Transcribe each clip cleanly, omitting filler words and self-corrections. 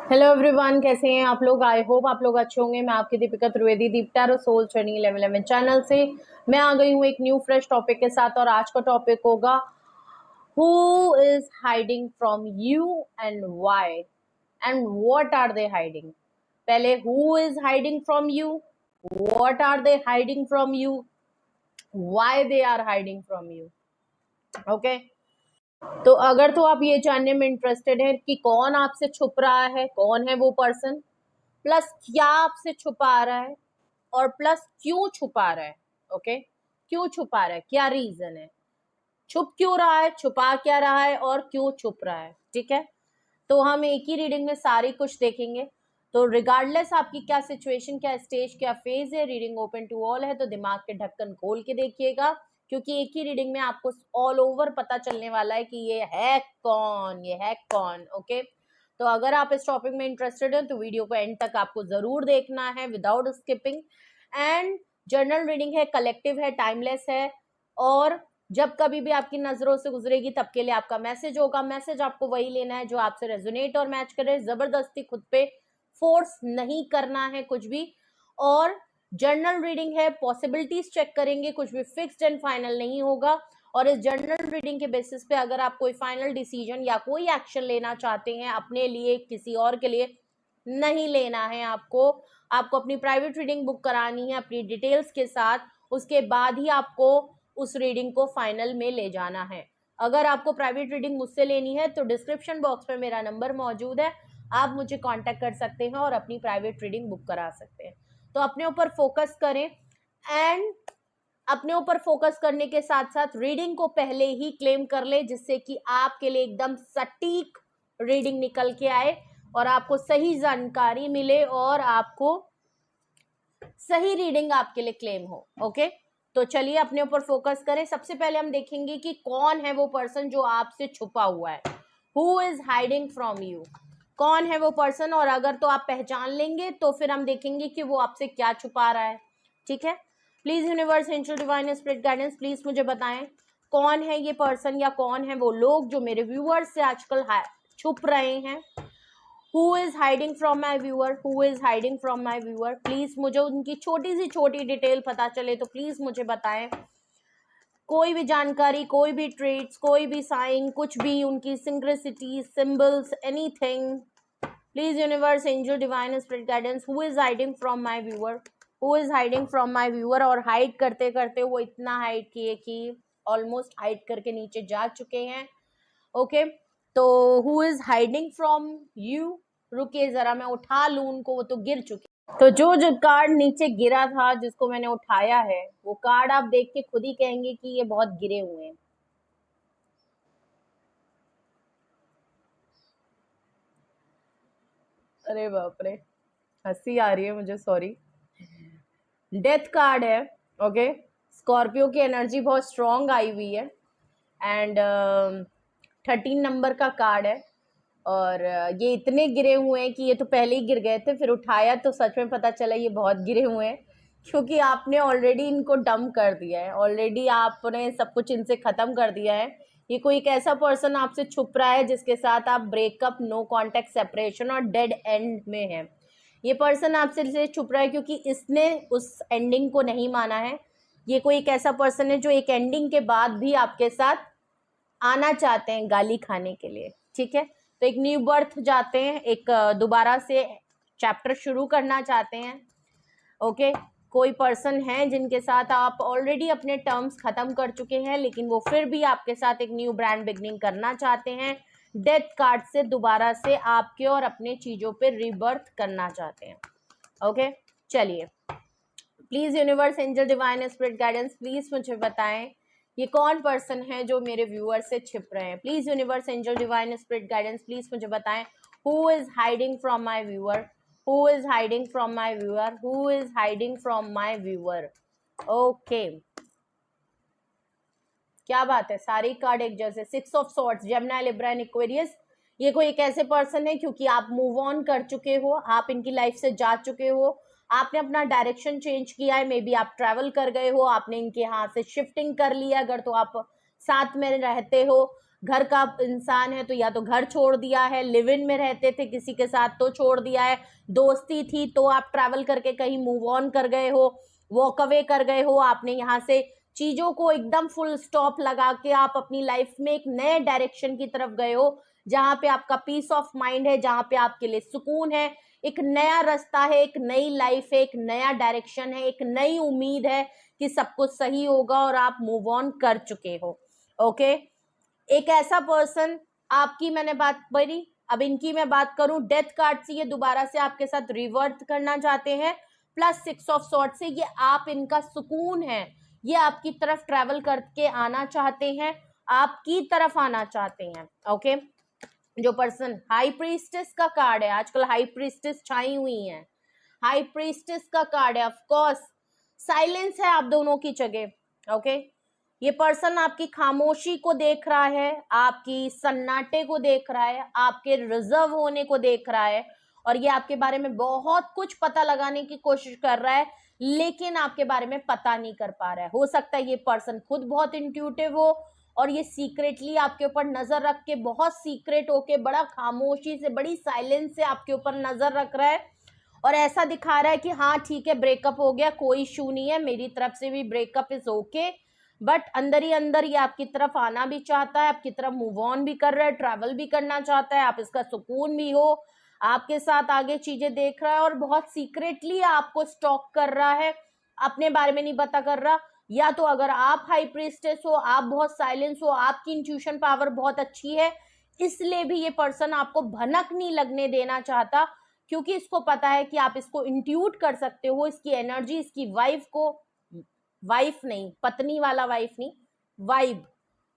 Hello everyone, कैसे हैं आप लोग। आई होप आप लोग अच्छे होंगे। मैं आपकी दीपिका त्रिवेदी, दीप टैरो सोल जर्नी 11 चैनल से मैं आ गई हूँ एक न्यू फ्रेश टॉपिक के साथ। और आज का टॉपिक होगा who is hiding from you and why and what are they hiding. पहले who is hiding from you, what are they hiding from you, why they are hiding from you. Okay, तो अगर तो आप ये जानने में interested हैं कि कौन आपसे छुप रहा है, कौन है वो पर्सन, प्लस क्या आपसे छुपा रहा है, और प्लस क्यों छुपा रहा है। ओके, क्यों छुपा रहा है, क्या रीजन है, छुप क्यों रहा है, छुपा क्या रहा है, और क्यों छुप रहा है। ठीक है, तो हम एक ही रीडिंग में सारी कुछ देखेंगे। तो रिगार्डलेस आपकी क्या सिचुएशन, क्या स्टेज, क्या फेज है, रीडिंग ओपन टू ऑल है। तो दिमाग के ढक्कन खोल के देखिएगा, क्योंकि एक ही रीडिंग में आपको ऑल ओवर पता चलने वाला है कि ये है कौन, ये है कौन। ओके, तो अगर आप इस टॉपिक में इंटरेस्टेड हैं तो वीडियो को एंड तक आपको जरूर देखना है without skipping. And journal reading है, कलेक्टिव है, टाइमलेस है, और जब कभी भी आपकी नजरों से गुजरेगी तब के लिए आपका मैसेज होगा। मैसेज आपको वही लेना है जो आपसे रेजोनेट और मैच करे। जबरदस्ती खुद पे फोर्स नहीं करना है कुछ भी। और जर्नल रीडिंग है, पॉसिबिलिटीज चेक करेंगे, कुछ भी फिक्स्ड एंड फाइनल नहीं होगा। और इस जर्नल रीडिंग के बेसिस पे अगर आप कोई फाइनल डिसीजन या कोई एक्शन लेना चाहते हैं अपने लिए, किसी और के लिए नहीं लेना है आपको अपनी प्राइवेट रीडिंग बुक करानी है अपनी डिटेल्स के साथ। उसके बाद ही आपको उस रीडिंग को फाइनल में ले जाना है। अगर आपको प्राइवेट रीडिंग मुझसे लेनी है तो डिस्क्रिप्शन बॉक्स में मेरा नंबर मौजूद है, आप मुझे कांटेक्ट कर सकते हैं और अपनी प्राइवेट रीडिंग बुक करा सकते हैं। तो अपने ऊपर फोकस करें, एंड अपने ऊपर फोकस करने के साथ साथ रीडिंग को पहले ही क्लेम कर ले, जिससे कि आपके लिए एकदम सटीक रीडिंग निकल के आए और आपको सही जानकारी मिले और आपको सही रीडिंग आपके लिए क्लेम हो। ओके, तो चलिए अपने ऊपर फोकस करें। सबसे पहले हम देखेंगे कि कौन है वो पर्सन जो आपसे छुपा हुआ है। Who is hiding from you, कौन है वो पर्सन। और अगर तो आप पहचान लेंगे तो फिर हम देखेंगे कि वो आपसे क्या छुपा रहा है। ठीक है, please universe, angel, divine spirit guidance, please मुझे बताएं कौन है ये पर्सन या कौन है वो लोग जो मेरे व्यूअर्स से आजकल छुप रहे हैं। Who is hiding from my viewer? Who is hiding from my viewer? Please मुझे उनकी छोटी सी छोटी डिटेल पता चले तो प्लीज मुझे बताएं। कोई भी जानकारी, कोई भी ट्रेट्स, कोई भी साइन, कुछ भी उनकी synchronicity, symbols, anything. Please universe, angel, divine spirit guidance, who is hiding from my viewer, who is hiding from my viewer. और हाइड करते करते वो इतना हाइड किए कि ऑलमोस्ट हाइड करके नीचे जा चुके हैं। ओके, तो who is hiding from you. रुकिए जरा, मैं उठा लूं उनको, वो तो गिर चुके। तो जो जो कार्ड नीचे गिरा था जिसको मैंने उठाया है, वो कार्ड आप देख के खुद ही कहेंगे कि ये बहुत गिरे हुए हैं। अरे बाप रे, हंसी आ रही है मुझे, सॉरी। डेथ कार्ड है। ओके, स्कॉर्पियो की एनर्जी बहुत स्ट्रॉन्ग आई हुई है। एंड 13 नंबर का कार्ड है। और ये इतने गिरे हुए हैं कि ये तो पहले ही गिर गए थे, फिर उठाया तो सच में पता चला ये बहुत गिरे हुए हैं, क्योंकि आपने ऑलरेडी इनको डंप कर दिया है, ऑलरेडी आपने सब कुछ इनसे ख़त्म कर दिया है। ये कोई एक ऐसा पर्सन आपसे छुप रहा है जिसके साथ आप ब्रेकअप, नो कॉन्टेक्ट, सेपरेशन और डेड एंड में है। ये पर्सन आपसे इसलिए छुप रहा है क्योंकि इसने उस एंडिंग को नहीं माना है। ये कोई एक ऐसा पर्सन है जो एक एंडिंग के बाद भी आपके साथ आना चाहते हैं गाली खाने के लिए। ठीक है, तो एक न्यू बर्थ जाते हैं, एक दोबारा से चैप्टर शुरू करना चाहते हैं। ओके, कोई पर्सन है जिनके साथ आप ऑलरेडी अपने टर्म्स खत्म कर चुके हैं, लेकिन वो फिर भी आपके साथ एक न्यू ब्रांड बिगनिंग करना चाहते हैं। डेथ कार्ड से दोबारा से आपके और अपने चीजों पे रिबर्थ करना चाहते हैं। ओके, चलिए please universe, angel, divine spirit guidance, please मुझे बताएं ये कौन पर्सन है जो मेरे व्यूअर से छिप रहे हैं। Please universe, angel, divine spirit guidance, please मुझे बताएं who is hiding from my viewer, who is hiding from my viewer, who is hiding from my viewer. Okay, क्या बात है, सारी कार्ड एक जैसे। 6 of swords, Gemini, Libra and Aquarius. ये कोई एक ऐसे पर्सन है क्योंकि आप मूव ऑन कर चुके हो, आप इनकी लाइफ से जा चुके हो, आपने अपना डायरेक्शन चेंज किया है। मे बी आप ट्रैवल कर गए हो, आपने इनके हाथ से शिफ्टिंग कर लिया। अगर तो आप साथ में रहते हो घर का इंसान है तो या तो घर छोड़ दिया है, लिव इन में रहते थे किसी के साथ तो छोड़ दिया है, दोस्ती थी तो आप ट्रैवल करके कहीं मूव ऑन कर गए हो, वॉक अवे कर गए हो, आपने यहाँ से चीजों को एकदम फुल स्टॉप लगा के आप अपनी लाइफ में एक नए डायरेक्शन की तरफ गए हो, जहां पे आपका पीस ऑफ माइंड है, जहां पे आपके लिए सुकून है, एक नया रास्ता है, एक नई लाइफ है, एक नया डायरेक्शन है, एक नई उम्मीद है कि सब कुछ सही होगा और आप मूव ऑन कर चुके हो। ओके, एक ऐसा पर्सन, आपकी मैंने बात करी, अब इनकी मैं बात करूं, डेथ कार्ड से ये दोबारा से आपके साथ रिवर्ट करना चाहते हैं, प्लस 6 ऑफ सॉर्ड से ये आप इनका सुकून है, ये आपकी तरफ ट्रैवल करके आना चाहते हैं, आपकी तरफ आना चाहते हैं। ओके, जो पर्सन, हाई प्रीस्टेस का कार्ड है, आजकल हाई प्रीस्टेस छाई हुई है, हाई प्रीस्टेस का कार्ड है, ऑफ कोर्स साइलेंस है आप दोनों की जगह। ओके, ये पर्सन आपकी खामोशी को देख रहा है, आपकी सन्नाटे को देख रहा है, आपके रिजर्व होने को देख रहा है, और ये आपके बारे में बहुत कुछ पता लगाने की कोशिश कर रहा है, लेकिन आपके बारे में पता नहीं कर पा रहा है। हो सकता है ये पर्सन खुद बहुत इंट्यूटिव हो और ये सीक्रेटली आपके ऊपर नजर रख के, बहुत सीक्रेट होके, बड़ा खामोशी से, बड़ी साइलेंस से आपके ऊपर नजर रख रहा है और ऐसा दिखा रहा है कि हाँ ठीक है, ब्रेकअप हो गया, कोई इशू नहीं है, मेरी तरफ से भी ब्रेकअप इज ओके, बट अंदर ही अंदर ये आपकी तरफ आना भी चाहता है, आपकी तरफ मूव ऑन भी कर रहा है, ट्रैवल भी करना चाहता है, आप इसका सुकून भी हो, आपके साथ आगे चीजें देख रहा है और बहुत सीक्रेटली आपको स्टॉक कर रहा है, अपने बारे में नहीं पता कर रहा। या तो अगर आप हाई प्रीस्टेस हो, आप बहुत साइलेंस हो, आपकी इंट्यूशन पावर बहुत अच्छी है, इसलिए भी ये पर्सन आपको भनक नहीं लगने देना चाहता, क्योंकि इसको पता है कि आप इसको इंट्यूट कर सकते हो, इसकी एनर्जी, इसकी वाइफ को, वाइफ नहीं, पत्नी वाला वाइफ नहीं, वाइब,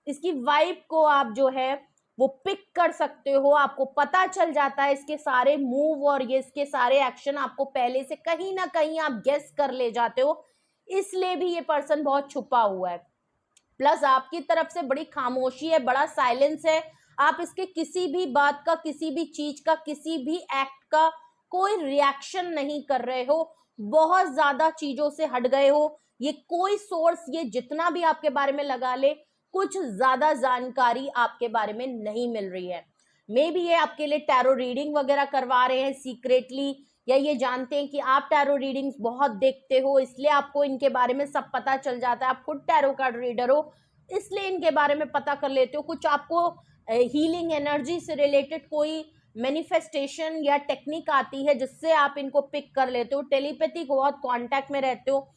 इसकी वाइब को आप जो है वो पिक कर सकते हो, आपको पता चल जाता है इसके सारे मूव और ये इसके सारे एक्शन आपको पहले से कहीं ना कहीं आप गेस कर ले जाते हो, इसलिए भी ये पर्सन बहुत छुपा हुआ है। प्लस आपकी तरफ से बड़ी खामोशी है, बड़ा साइलेंस है, आप इसके किसी भी बात का, किसी भी चीज का, किसी भी एक्ट का कोई रिएक्शन नहीं कर रहे हो, बहुत ज्यादा चीजों से हट गए हो, ये कोई सोर्स, ये जितना भी आपके बारे में लगा ले, कुछ ज्यादा जानकारी आपके बारे में नहीं मिल रही है। मे बी ये आपके लिए टैरो रीडिंग वगैरह करवा रहे हैं सीक्रेटली, या ये जानते हैं कि आप टैरो रीडिंग्स बहुत देखते हो, इसलिए आपको इनके बारे में सब पता चल जाता है, आप खुद टैरो कार्ड रीडर हो इसलिए इनके बारे में पता कर लेते हो, कुछ आपको हीलिंग एनर्जी से रिलेटेड कोई मैनिफेस्टेशन या टेक्निक आती है जिससे आप इनको पिक कर लेते हो, टेलीपैथिक बहुत कांटेक्ट में रहते हो,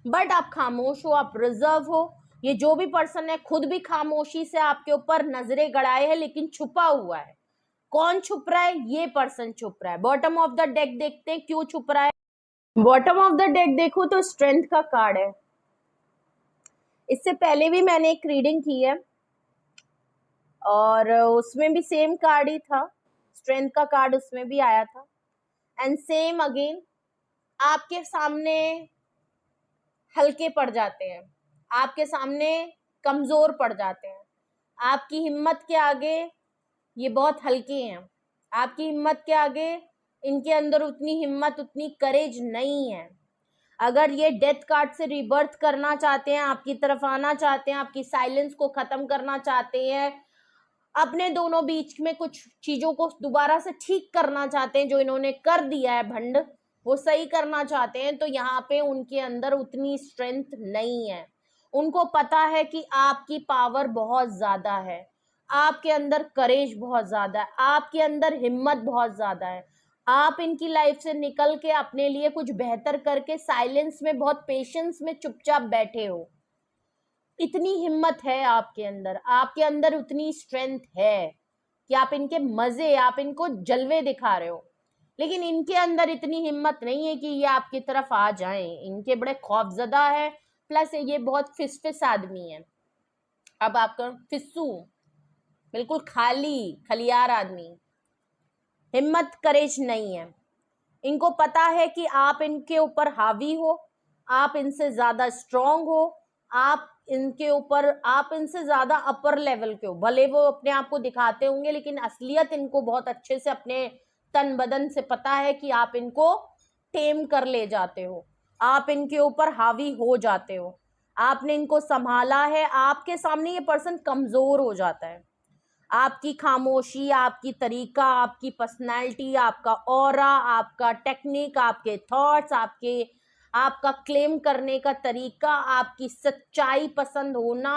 बट आप खामोश हो, आप रिजर्व हो। ये जो भी पर्सन है खुद भी खामोशी से आपके ऊपर नजरें गड़ाए है, लेकिन छुपा हुआ है। कौन छुप रहा है? ये पर्सन छुप रहा है। बॉटम ऑफ द डेक देखते हैं क्यों छुप रहा है। बॉटम ऑफ द डेक देखो तो स्ट्रेंथ का कार्ड है। इससे पहले भी मैंने एक रीडिंग की है और उसमें भी सेम कार्ड ही था, स्ट्रेंथ का कार्ड उसमें भी आया था, एंड सेम अगेन आपके सामने हल्के पड़ जाते हैं, आपके सामने कमजोर पड़ जाते हैं, आपकी हिम्मत के आगे ये बहुत हल्के हैं, आपकी हिम्मत के आगे इनके अंदर उतनी हिम्मत, उतनी करेज नहीं है। अगर ये डेथ कार्ड से रिबर्थ करना चाहते हैं, आपकी तरफ आना चाहते हैं, आपकी साइलेंस को खत्म करना चाहते हैं, अपने दोनों बीच में कुछ चीजों को दोबारा से ठीक करना चाहते हैं, जो इन्होंने कर दिया है भंड वो सही करना चाहते हैं, तो यहाँ पे उनके अंदर उतनी स्ट्रेंथ नहीं है। उनको पता है कि आपकी पावर बहुत ज्यादा है, आपके अंदर करेज बहुत ज्यादा है, आपके अंदर हिम्मत बहुत ज्यादा है, आप इनकी लाइफ से निकल के अपने लिए कुछ बेहतर करके साइलेंस में, बहुत पेशेंस में चुपचाप बैठे हो। इतनी हिम्मत है आपके अंदर उतनी स्ट्रेंथ है कि आप इनके मजे, आप इनको जलवे दिखा रहे हो, लेकिन इनके अंदर इतनी हिम्मत नहीं है कि ये आपकी तरफ आ जाएं। इनके बड़े खौफजदा है, प्लस ये बहुत फिसफिस आदमी है। अब आपका फिस्सू, बिल्कुल खाली खलियार आदमी, हिम्मत करेज नहीं है। इनको पता है कि आप इनके ऊपर हावी हो, आप इनसे ज्यादा स्ट्रांग हो, आप इनके ऊपर, आप इनसे ज्यादा अपर लेवल के हो। भले वो अपने आप को दिखाते होंगे, लेकिन असलियत इनको बहुत अच्छे से अपने तन बदन से पता है कि आप इनको टेम कर ले जाते हो, आप इनके ऊपर हावी हो जाते हो, आपने इनको संभाला है, आपके सामने ये पर्सन कमजोर हो जाता है। आपकी खामोशी, आपकी तरीका, आपकी पर्सनैलिटी, आपका ऑरा, आपका टेक्निक, आपके थॉट्स, आपका क्लेम करने का तरीका, आपकी सच्चाई पसंद होना,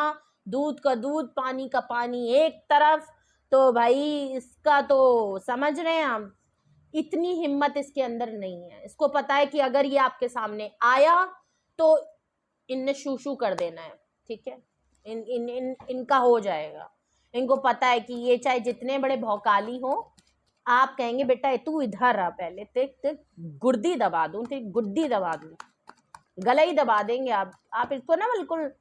दूध का दूध पानी का पानी एक तरफ, तो भाई इसका तो समझ रहे हैं हम, इतनी हिम्मत इसके अंदर नहीं है। इसको पता है कि अगर ये आपके सामने आया तो इनने शू शू कर देना है, ठीक है, इनका हो जाएगा। इनको पता है कि ये चाहे जितने बड़े भौकाली हो, आप कहेंगे बेटा तू इधर आ, पहले ते गुर्दी दबा दूं, ते गुड्डी दबा दूं, गला ही दबा देंगे आप इसको ना बिल्कुल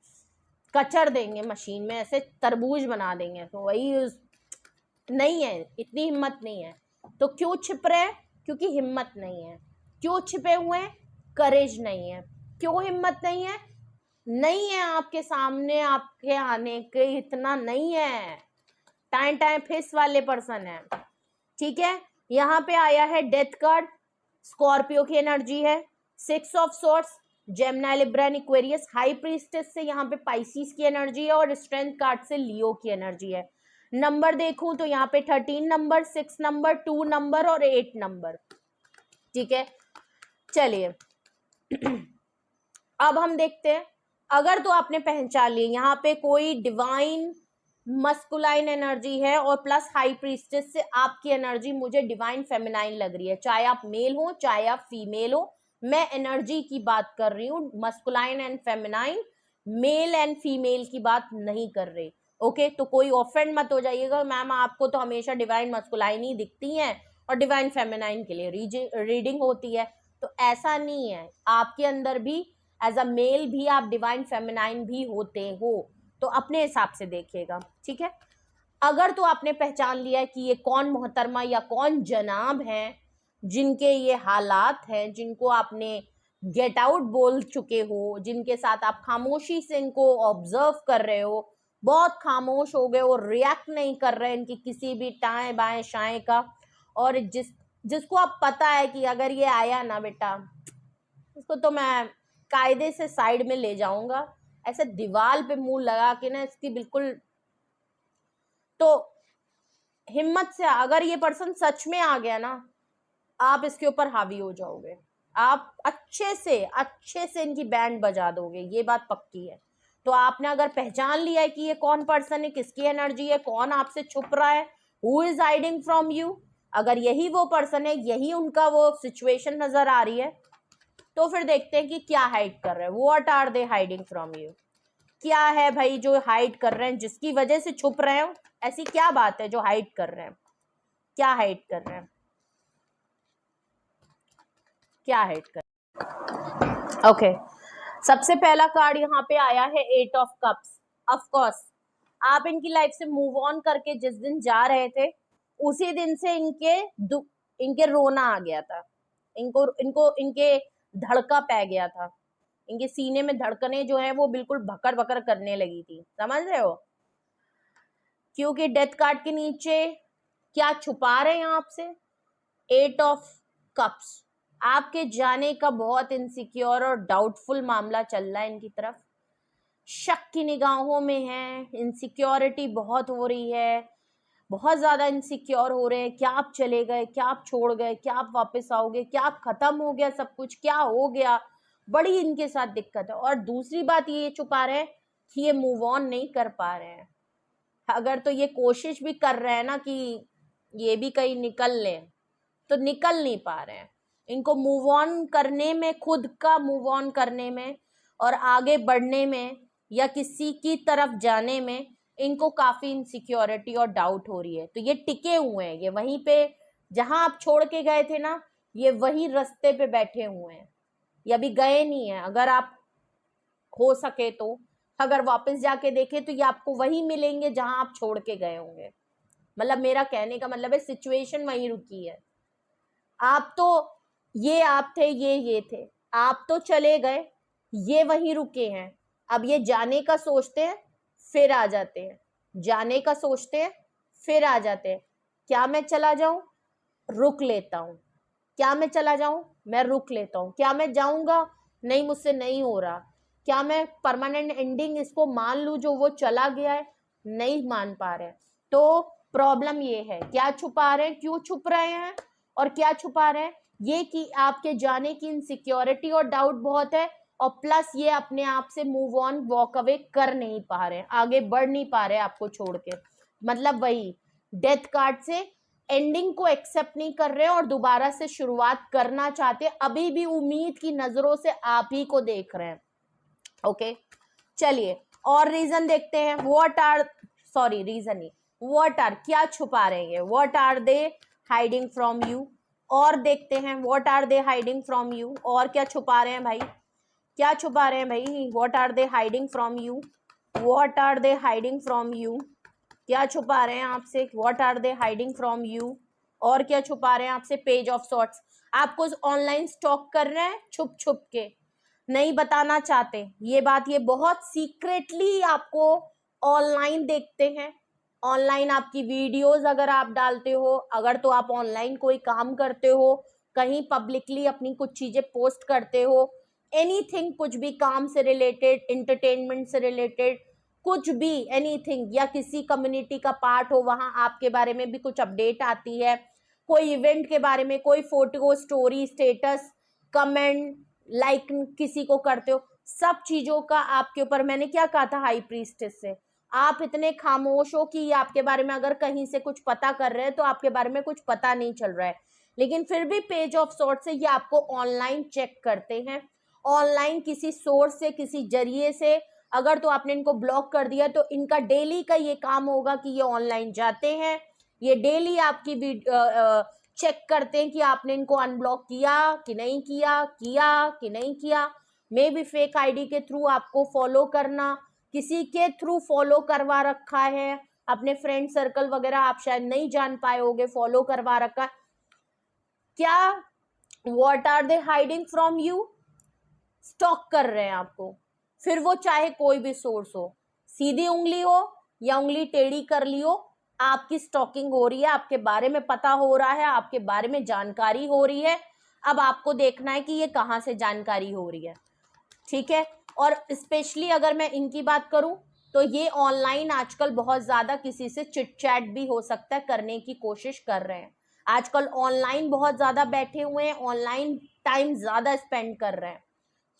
कचर देंगे मशीन में, ऐसे तरबूज बना देंगे। तो वही नहीं है, इतनी हिम्मत नहीं है। तो क्यों छिप रहे हैं? क्योंकि हिम्मत नहीं है। क्यों छिपे हुए हैं? करेज नहीं है। क्यों हिम्मत नहीं है? नहीं है आपके सामने आपके आने के इतना नहीं है, टाइम टाइम फेस वाले पर्सन है, ठीक है। यहाँ पे आया है डेथ कार्ड, स्कॉर्पियो की एनर्जी है, 6 of sorts, Gemini Libra and Aquarius, high priestess से यहाँ पे पाइसिस की एनर्जी है, और स्ट्रेंथ कार्ड से लियो की एनर्जी है। नंबर देखूं तो यहाँ पे 13 नंबर, 6 नंबर, 2 नंबर और 8 नंबर, ठीक है। चलिए अब हम देखते हैं, अगर तो आपने पहचान लिया यहाँ पे कोई डिवाइन मस्कुलाइन एनर्जी है और प्लस हाई प्रीस्टेस से आपकी एनर्जी मुझे डिवाइन फेमिनाइन लग रही है, चाहे आप मेल हो चाहे आप फीमेल हो, मैं एनर्जी की बात कर रही हूँ, masculine and feminine, male and female की बात नहीं कर रही। ओके, तो कोई ऑफेंड मत हो जाइएगा, मैम आपको तो हमेशा डिवाइन मस्कुलाइन ही दिखती है और डिवाइन फेमिनाइन के लिए रीडिंग होती है, तो ऐसा नहीं है, आपके अंदर भी एज अ मेल भी आप डिवाइन फेमिनाइन भी होते हो, तो अपने हिसाब से देखिएगा, ठीक है। अगर तो आपने पहचान लिया है कि ये कौन मोहतरमा या कौन जनाब हैं जिनके ये हालात हैं, जिनको आपने गेट आउट बोल चुके हो, जिनके साथ आप खामोशी से इनको ऑब्जर्व कर रहे हो, बहुत खामोश हो गए और रिएक्ट नहीं कर रहे इनकी किसी भी टाएं बाएं शाएं का, और जिसको आप पता है कि अगर ये आया ना बेटा, इसको तो मैं कायदे से साइड में ले जाऊंगा, ऐसे दीवार पे मुंह लगा के ना इसकी बिल्कुल, तो हिम्मत से अगर ये पर्सन सच में आ गया ना, आप इसके ऊपर हावी हो जाओगे, आप अच्छे से इनकी बैंड बजा दोगे, ये बात पक्की है। तो आपने अगर पहचान लिया है कि ये कौन पर्सन है, किसकी एनर्जी है, कौन आपसे छुप रहा है, who is hiding from you, अगर यही वो पर्सन है, यही उनका वो सिचुएशन नजर आ रही है, तो फिर देखते हैं कि क्या हाइड कर रहे हैं, what are they hiding from you, क्या है भाई जो हाइड कर रहे हैं, जिसकी वजह से छुप रहे हो, ऐसी क्या बात है जो हाइड कर रहे हैं, क्या हाइड कर रहे हैं, क्या हाइड कर रहे हैं। ओके, सबसे पहला कार्ड यहाँ पे आया है 8 ऑफ कप्स। ऑफ कोर्स आप इनकी लाइफ से मूव ऑन करके जिस दिन जा रहे थे, उसी दिन से इनके रोना आ गया था, इनके धड़का पै गया था, इनके सीने में धड़कने जो है वो बिल्कुल भकर भकर करने लगी थी, समझ रहे हो, क्योंकि डेथ कार्ड के नीचे क्या छुपा रहे हैं आपसे, 8 ऑफ कप्स, आपके जाने का बहुत इनसिक्योर और डाउटफुल मामला चल रहा है इनकी तरफ, शक की निगाहों में है, इनसिक्योरिटी बहुत हो रही है, बहुत ज्यादा इनसिक्योर हो रहे हैं, क्या आप चले गए, क्या आप छोड़ गए, क्या आप वापस आओगे, क्या आप खत्म हो गया सब कुछ, क्या हो गया, बड़ी इनके साथ दिक्कत है। और दूसरी बात ये छुपा रहे हैं कि ये मूव ऑन नहीं कर पा रहे हैं, अगर तो ये कोशिश भी कर रहे हैं ना कि ये भी कहीं निकल ले, तो निकल नहीं पा रहे हैं, इनको मूव ऑन करने में, खुद का मूव ऑन करने में और आगे बढ़ने में या किसी की तरफ जाने में इनको काफी इनसिक्योरिटी और डाउट हो रही है, तो ये टिके हुए हैं, ये वहीं पे जहां आप छोड़ के गए थे ना, ये वही रास्ते पे बैठे हुए हैं, ये अभी गए नहीं है। अगर आप हो सके तो अगर वापस जाके देखे तो ये आपको वही मिलेंगे जहां आप छोड़ के गए होंगे, मतलब मेरा कहने का मतलब है सिचुएशन वहीं रुकी है, आप तो ये आप थे, ये थे, आप तो चले गए, ये वहीं रुके हैं, अब ये जाने का सोचते हैं फिर आ जाते हैं, जाने का सोचते हैं फिर आ जाते हैं, क्या मैं चला जाऊं, रुक लेता हूं, क्या मैं चला जाऊं, मैं रुक लेता हूं, क्या मैं जाऊंगा, नहीं मुझसे नहीं हो रहा, क्या मैं परमानेंट एंडिंग इसको मान लूं जो वो चला गया है, नहीं मान पा रहे, तो प्रॉब्लम ये है, क्या छुपा रहे हैं, क्यों छुप रहे हैं और क्या छुपा रहे हैं, ये कि आपके जाने की इनसिक्योरिटी और डाउट बहुत है, और प्लस ये अपने आप से मूव ऑन वॉक अवे कर नहीं पा रहे हैं, आगे बढ़ नहीं पा रहे हैं आपको छोड़ के, मतलब वही डेथ कार्ड से एंडिंग को एक्सेप्ट नहीं कर रहे हैं और दोबारा से शुरुआत करना चाहते हैं, अभी भी उम्मीद की नजरों से आप ही को देख रहे हैं। ओके चलिए और रीजन देखते हैं, व्हाट आर, सॉरी रीजन नहीं, व्हाट आर, क्या छुपा रहे हैं, what are they hiding from you, और देखते हैं what are they hiding from you, और क्या छुपा रहे हैं भाई, क्या छुपा रहे हैं भाई, what are they hiding from you, what are they hiding from you, क्या छुपा रहे हैं आपसे, what are they hiding from you, और क्या छुपा रहे हैं आपसे, पेज ऑफ सॉर्ट्स, आपको ऑनलाइन स्टॉक कर रहे हैं छुप छुप के, नहीं बताना चाहते ये बात, ये बहुत सीक्रेटली आपको ऑनलाइन देखते हैं, ऑनलाइन आपकी वीडियोस अगर आप डालते हो, अगर तो आप ऑनलाइन कोई काम करते हो, कहीं पब्लिकली अपनी कुछ चीजें पोस्ट करते हो, एनीथिंग, कुछ भी काम से रिलेटेड, इंटरटेनमेंट से रिलेटेड, कुछ भी एनीथिंग, या किसी कम्युनिटी का पार्ट हो, वहां आपके बारे में भी कुछ अपडेट आती है, कोई इवेंट के बारे में, कोई photo, story, status, comment, like किसी को करते हो, सब चीजों का आपके ऊपर, मैंने क्या कहा था हाई प्रीस्टेस से, आप इतने खामोश हो कि आपके बारे में अगर कहीं से कुछ पता कर रहे हैं तो आपके बारे में कुछ पता नहीं चल रहा है, लेकिन फिर भी पेज ऑफ सॉर्ट से ये आपको ऑनलाइन चेक करते हैं, ऑनलाइन किसी सोर्स से, किसी जरिए से, अगर तो आपने इनको ब्लॉक कर दिया तो इनका डेली का ये काम होगा कि ये ऑनलाइन जाते हैं, ये डेली आपकी चेक करते हैं कि आपने इनको अनब्लॉक किया कि नहीं किया, किया कि नहीं किया, मे भी फेक आईडी के थ्रू आपको फॉलो करना, किसी के थ्रू फॉलो करवा रखा है, अपने फ्रेंड सर्कल वगैरह आप शायद नहीं जान पाए होगे, फॉलो करवा रखा है, क्या, what are they hiding from you, stalk कर रहे हैं आपको, फिर वो चाहे कोई भी सोर्स हो, सीधी उंगली हो या उंगली टेढ़ी कर ली हो, आपकी स्टॉकिंग हो रही है, आपके बारे में पता हो रहा है, आपके बारे में जानकारी हो रही है, अब आपको देखना है कि ये कहाँ से जानकारी हो रही है, ठीक है। और स्पेशली अगर मैं इनकी बात करूं तो ये ऑनलाइन आजकल बहुत ज्यादा किसी से चिट चैट भी हो सकता है, करने की कोशिश कर रहे हैं, आजकल ऑनलाइन बहुत ज्यादा बैठे हुए हैं, ऑनलाइन टाइम ज्यादा स्पेंड कर रहे हैं,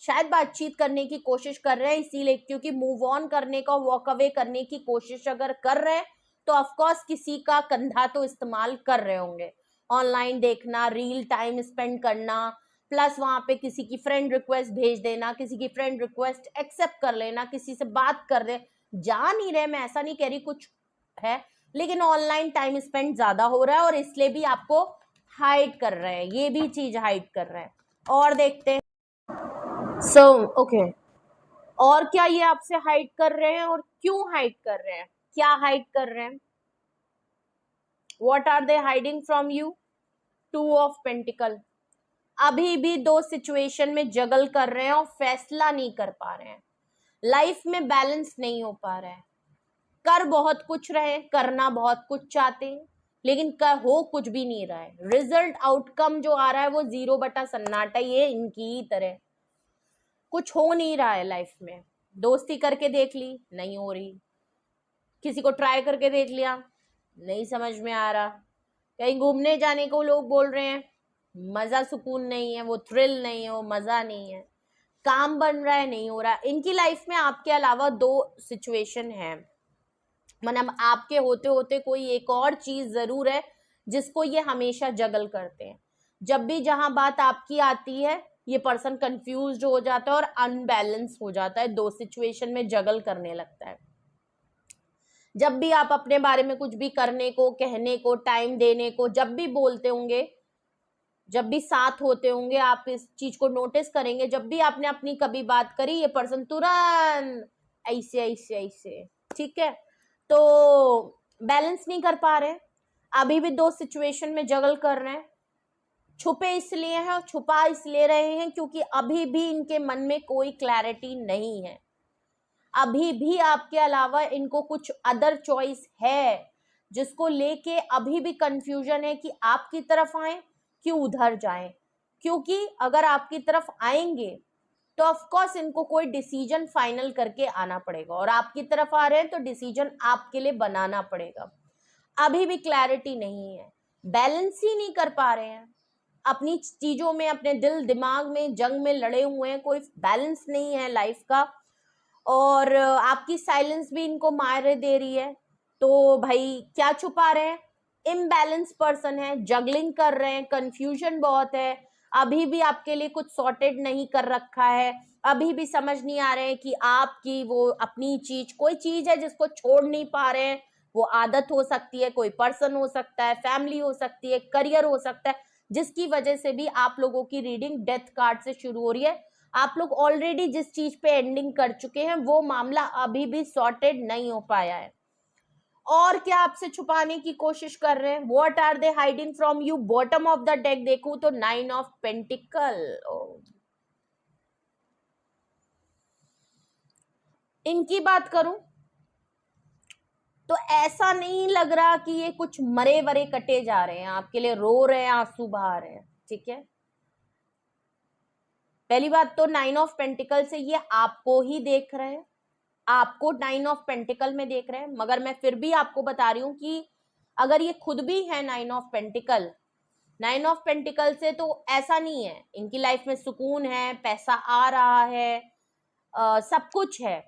शायद बातचीत करने की कोशिश कर रहे हैं, इसीलिए क्योंकि मूव ऑन करने का, वॉक अवे करने की कोशिश अगर कर रहे हैं तो ऑफकोर्स किसी का कंधा तो इस्तेमाल कर रहे होंगे, ऑनलाइन देखना, रील टाइम स्पेंड करना, प्लस वहां पे किसी की फ्रेंड रिक्वेस्ट भेज देना, किसी की फ्रेंड रिक्वेस्ट एक्सेप्ट कर लेना, किसी से बात कर दे, जा नहीं रहे, मैं ऐसा नहीं कह रही कुछ है, लेकिन ऑनलाइन टाइम स्पेंड ज्यादा हो रहा है और इसलिए भी आपको हाइड कर रहे हैं, ये भी चीज हाइड कर रहे हैं, और देखते हैं सो ओके, और क्या ये आपसे हाइड कर रहे हैं और क्यों हाइड कर रहे हैं, क्या हाइड कर रहे हैं, what are they hiding from you, two of pentacle, अभी भी दो सिचुएशन में जगल कर रहे हैं और फैसला नहीं कर पा रहे हैं, लाइफ में बैलेंस नहीं हो पा रहा है, कर बहुत कुछ रहे, करना बहुत कुछ चाहते हैं, लेकिन हो कुछ भी नहीं रहा है, रिजल्ट आउटकम जो आ रहा है वो 0/सन्नाटा, ये इनकी ही तरह, कुछ हो नहीं रहा है लाइफ में, दोस्ती करके देख ली नहीं हो रही, किसी को ट्राई करके देख लिया नहीं समझ में आ रहा, कहीं घूमने जाने को लोग बोल रहे हैं, मजा सुकून नहीं है, वो थ्रिल नहीं है, वो मजा नहीं है, काम बन रहा है नहीं हो रहा, इनकी लाइफ में आपके अलावा दो सिचुएशन है, मतलब आपके होते होते कोई एक और चीज जरूर है जिसको ये हमेशा जगल करते हैं, जब भी जहां बात आपकी आती है ये पर्सन कंफ्यूज हो जाता है और अनबैलेंस हो जाता है, दो सिचुएशन में जगल करने लगता है, जब भी आप अपने बारे में कुछ भी करने को, कहने को, टाइम देने को, जब भी बोलते होंगे, जब भी साथ होते होंगे, आप इस चीज को नोटिस करेंगे, जब भी आपने अपनी कभी बात करी ये पर्सन तुरंत ऐसे ऐसे ऐसे, ठीक है, तो बैलेंस नहीं कर पा रहे, अभी भी दो सिचुएशन में जगल कर रहे हैं, छुपे इसलिए हैं और छुपा इसलिए रहे हैं क्योंकि अभी भी इनके मन में कोई क्लैरिटी नहीं है, अभी भी आपके अलावा इनको कुछ अदर चॉइस है जिसको लेके अभी भी कंफ्यूजन है कि आपकी तरफ आए कि उधर जाएं, क्योंकि अगर आपकी तरफ आएंगे तो ऑफ कोर्स इनको कोई डिसीजन फाइनल करके आना पड़ेगा और आपकी तरफ आ रहे हैं तो डिसीजन आपके लिए बनाना पड़ेगा, अभी भी क्लैरिटी नहीं है, बैलेंस ही नहीं कर पा रहे हैं अपनी चीजों में, अपने दिल दिमाग में जंग में लड़े हुए हैं, कोई बैलेंस नहीं है लाइफ का। और आपकी साइलेंस भी इनको मार दे रही है। तो भाई क्या छुपा रहे हैं, इम्बैलेंस पर्सन है, जगलिंग कर रहे हैं, कंफ्यूजन बहुत है, अभी भी आपके लिए कुछ सॉर्टेड नहीं कर रखा है, अभी भी समझ नहीं आ रहे हैं कि आपकी वो अपनी चीज, कोई चीज है जिसको छोड़ नहीं पा रहे हैं। वो आदत हो सकती है, कोई पर्सन हो सकता है, फैमिली हो सकती है, करियर हो सकता है, जिसकी वजह से भी आप लोगों की रीडिंग डेथ कार्ड से शुरू हो रही है। आप लोग ऑलरेडी जिस चीज पे एंडिंग कर चुके हैं वो मामला अभी भी सॉर्टेड नहीं हो पाया है, और क्या आपसे छुपाने की कोशिश कर रहे हैं। What are they hiding from you. Bottom of the deck देखूं तो 9 ऑफ पेंटिकल। इनकी बात करूं तो ऐसा नहीं लग रहा कि ये कुछ मरे वरे कटे जा रहे हैं, आपके लिए रो रहे हैं, आंसू बहा रहे हैं। ठीक है, पहली बात तो 9 ऑफ पेंटिकल से ये आपको ही देख रहे हैं, आपको 9 ऑफ पेंटिकल में देख रहे हैं। मगर मैं फिर भी आपको बता रही हूं कि अगर ये खुद भी है 9 ऑफ पेंटिकल, 9 ऑफ पेंटिकल से तो ऐसा नहीं है, इनकी लाइफ में सुकून है, पैसा आ रहा है, सब कुछ है,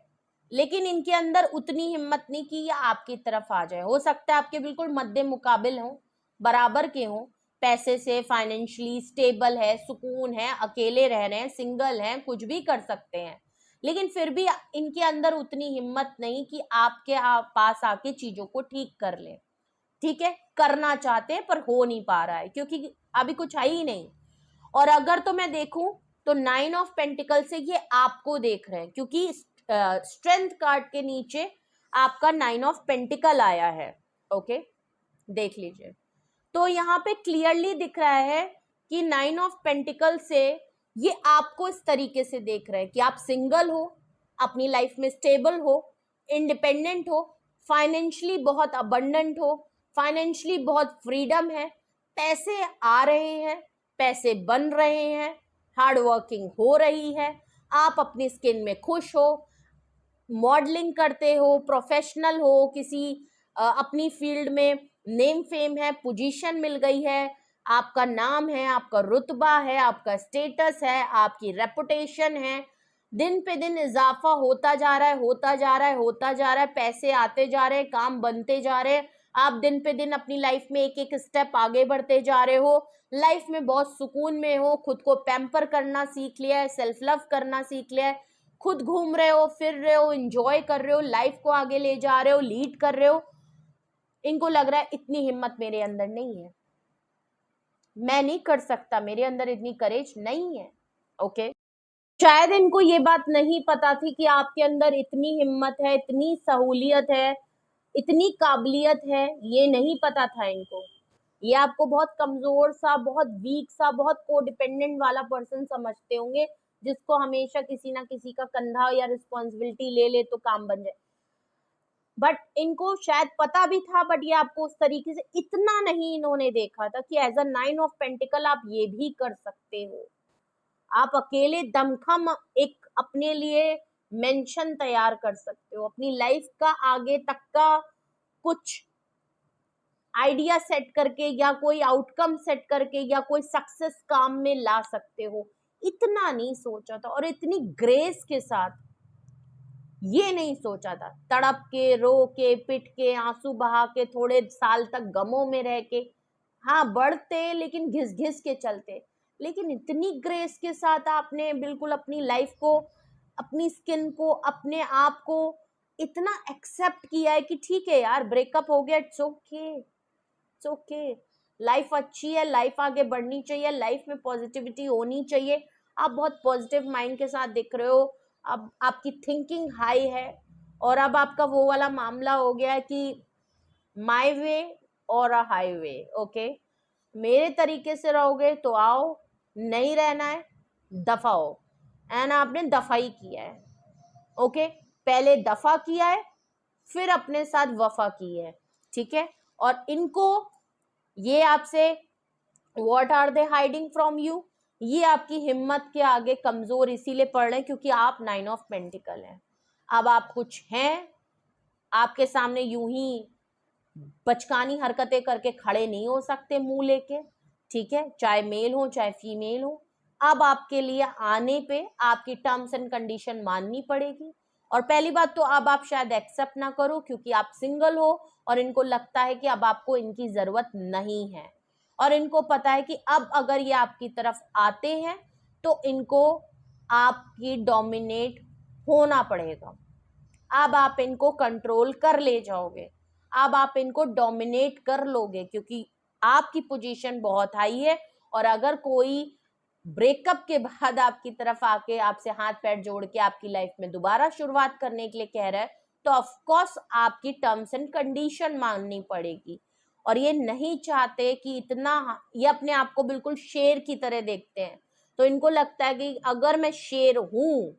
लेकिन इनके अंदर उतनी हिम्मत नहीं कि ये आपकी तरफ आ जाए। हो सकता है आपके बिल्कुल मध्य मुकाबिल हो, बराबर के हो, पैसे से फाइनेंशियली स्टेबल है, सुकून है, अकेले रह रहे हैं, सिंगल हैं, कुछ भी कर सकते हैं, लेकिन फिर भी इनके अंदर उतनी हिम्मत नहीं कि आपके पास आके चीजों को ठीक कर ले। ठीक है, करना चाहते हैं पर हो नहीं पा रहा है क्योंकि अभी कुछ है ही नहीं। और अगर तो मैं देखूं तो 9 ऑफ पेंटिकल से ये आपको देख रहे हैं, क्योंकि स्ट्रेंथ कार्ड के नीचे आपका 9 ऑफ पेंटिकल आया है। ओके, देख लीजिए, तो यहाँ पे क्लियरली दिख रहा है कि 9 ऑफ पेंटिकल से ये आपको इस तरीके से देख रहे हैं कि आप सिंगल हो, अपनी लाइफ में स्टेबल हो, इंडिपेंडेंट हो, फाइनेंशियली बहुत अबंडेंट हो, फाइनेंशियली बहुत फ्रीडम है, पैसे आ रहे हैं, पैसे बन रहे हैं, हार्ड वर्किंग हो रही है, आप अपनी स्किन में खुश हो, मॉडलिंग करते हो, प्रोफेशनल हो, किसी अपनी फील्ड में नेम फेम है, पोजीशन मिल गई है, आपका नाम है, आपका रुतबा है, आपका स्टेटस है, आपकी रेपुटेशन है, दिन पे दिन इजाफा होता जा रहा है, होता जा रहा है, होता जा रहा है, पैसे आते जा रहे हैं, काम बनते जा रहे हैं, आप दिन पे दिन अपनी लाइफ में एक एक स्टेप आगे बढ़ते जा रहे हो, लाइफ में बहुत सुकून में हो, खुद को पैम्पर करना सीख लिया है, सेल्फ लव करना सीख लिया है, खुद घूम रहे हो, फिर रहे हो, एंजॉय कर रहे हो, लाइफ को आगे ले जा रहे हो, लीड कर रहे हो। इनको लग रहा है इतनी हिम्मत मेरे अंदर नहीं है, मैं नहीं कर सकता, मेरे अंदर इतनी करेज नहीं है। ओके, शायद इनको ये बात नहीं पता थी कि आपके अंदर इतनी हिम्मत है, इतनी सहूलियत है, इतनी काबिलियत है, ये नहीं पता था इनको। ये आपको बहुत कमजोर सा, बहुत वीक सा, बहुत कोडिपेंडेंट वाला पर्सन समझते होंगे, जिसको हमेशा किसी ना किसी का कंधा या रिस्पॉन्सिबिलिटी ले ले तो काम बन जाए। बट इनको शायद पता भी था, बट ये आपको उस तरीके से इतना नहीं इन्होंने देखा था कि एज अ 9 ऑफ पेंटिकल आप ये भी कर सकते हो, आप अकेले दमखम एक अपने लिए मेंशन तैयार कर सकते हो, अपनी लाइफ का आगे तक का कुछ आइडिया सेट करके या कोई आउटकम सेट करके या कोई सक्सेस काम में ला सकते हो। इतना नहीं सोचा था, और इतनी ग्रेस के साथ ये नहीं सोचा था, तड़प के, रो के, पिट के, आंसू बहा के, थोड़े साल तक गमों में रह के, हाँ बढ़ते लेकिन घिस घिस के चलते, लेकिन इतनी ग्रेस के साथ आपने बिल्कुल अपनी लाइफ को, अपनी स्किन को, अपने आप को इतना एक्सेप्ट किया है कि ठीक है यार, ब्रेकअप हो गया, it's okay, it's okay, life अच्छी है, लाइफ आगे बढ़नी चाहिए, लाइफ में पॉजिटिविटी होनी चाहिए। आप बहुत पॉजिटिव माइंड के साथ दिख रहे हो, अब आपकी थिंकिंग हाई है, और अब आपका वो वाला मामला हो गया है कि माय वे और अ हाईवे। ओके, मेरे तरीके से रहोगे तो आओ, नहीं रहना है दफा हो, एंड आपने दफा ही किया है। ओके, पहले दफा किया है, फिर अपने साथ वफा की है। ठीक है, और इनको ये आपसे what are they hiding from you, ये आपकी हिम्मत के आगे कमजोर इसीलिए पड़ रहे हैं क्योंकि आप 9 ऑफ पेंटिकल हैं। अब आप कुछ हैं, आपके सामने यूं ही बचकानी हरकतें करके खड़े नहीं हो सकते मुंह लेके, ठीक है, चाहे मेल हो चाहे फीमेल हो। अब आपके लिए आने पे आपकी टर्म्स एंड कंडीशन माननी पड़ेगी। और पहली बात तो अब आप शायद एक्सेप्ट ना करो क्योंकि आप सिंगल हो और इनको लगता है कि अब आपको इनकी जरूरत नहीं है, और इनको पता है कि अब अगर ये आपकी तरफ आते हैं तो इनको आपकी डोमिनेट होना पड़ेगा। अब आप इनको कंट्रोल कर ले जाओगे, अब आप इनको डोमिनेट कर लोगे क्योंकि आपकी पोजीशन बहुत हाई है। और अगर कोई ब्रेकअप के बाद आपकी तरफ आके आपसे हाथ पैर जोड़ के आपकी लाइफ में दोबारा शुरुआत करने के लिए कह रहा है तो ऑफ कोर्स आपकी टर्म्स एंड कंडीशन माननी पड़ेगी। और ये नहीं चाहते कि इतना, ये अपने आप को बिल्कुल शेर की तरह देखते हैं, तो इनको लगता है कि अगर मैं शेर हूं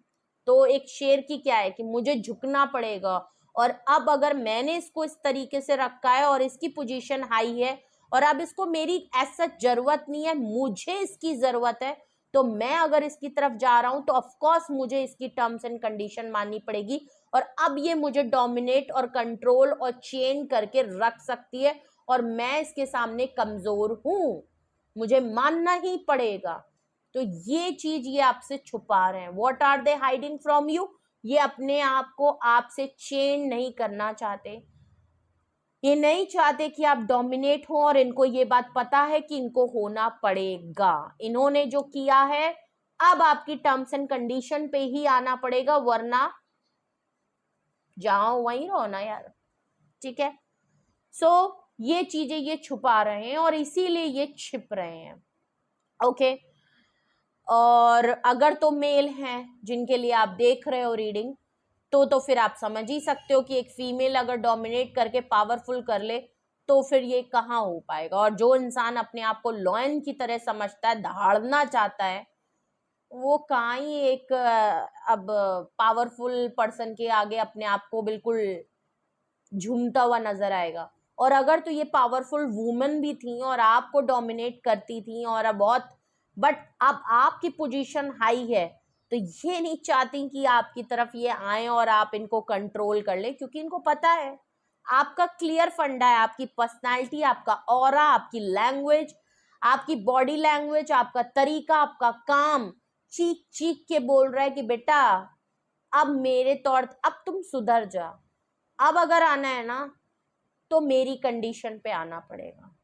तो एक शेर की क्या है कि मुझे झुकना पड़ेगा। और अब अगर मैंने इसको इस तरीके से रखा है और इसकी पोजीशन हाई है और अब इसको मेरी ऐसा जरूरत नहीं है, मुझे इसकी जरूरत है, तो मैं अगर इसकी तरफ जा रहा हूं तो ऑफ कोर्स मुझे इसकी टर्म्स एंड कंडीशन माननी पड़ेगी। और अब ये मुझे डोमिनेट और कंट्रोल और चेन करके रख सकती है और मैं इसके सामने कमजोर हूं, मुझे मानना ही पड़ेगा। तो ये चीज ये आपसे छुपा रहे हैं। What are they hiding from you? ये अपने आप को आपसे चेंज नहीं करना चाहते, ये नहीं चाहते कि आप डोमिनेट हो, और इनको ये बात पता है कि इनको होना पड़ेगा। इन्होंने जो किया है अब आपकी टर्म्स एंड कंडीशन पे ही आना पड़ेगा, वरना जाओ वहीं रहो ना यार, ठीक है। सो ये चीजें ये छुपा रहे हैं और इसीलिए ये छिप रहे हैं, ओके। और अगर तो मेल हैं जिनके लिए आप देख रहे हो रीडिंग, तो फिर आप समझ ही सकते हो कि एक फीमेल अगर डोमिनेट करके पावरफुल कर ले तो फिर ये कहाँ हो पाएगा। और जो इंसान अपने आप को लॉयन की तरह समझता है, दहाड़ना चाहता है, वो कहाँ ही एक अब पावरफुल पर्सन के आगे अपने आप को बिल्कुल झूमता हुआ नजर आएगा। और अगर तो ये पावरफुल वुमेन भी थी और आपको डोमिनेट करती थी और अब बहुत, बट अब आपकी पोजीशन हाई है तो ये नहीं चाहती कि आपकी तरफ ये आए और आप इनको कंट्रोल कर ले, क्योंकि इनको पता है आपका क्लियर फंडा है, आपकी पर्सनालिटी, आपका ऑरा, आपकी लैंग्वेज, आपकी बॉडी लैंग्वेज, आपका तरीका, आपका काम चीख चीख के बोल रहा है कि बेटा अब मेरे तौर, अब तुम सुधर जा, अब अगर आना है ना तो मेरी कंडीशन पे आना पड़ेगा,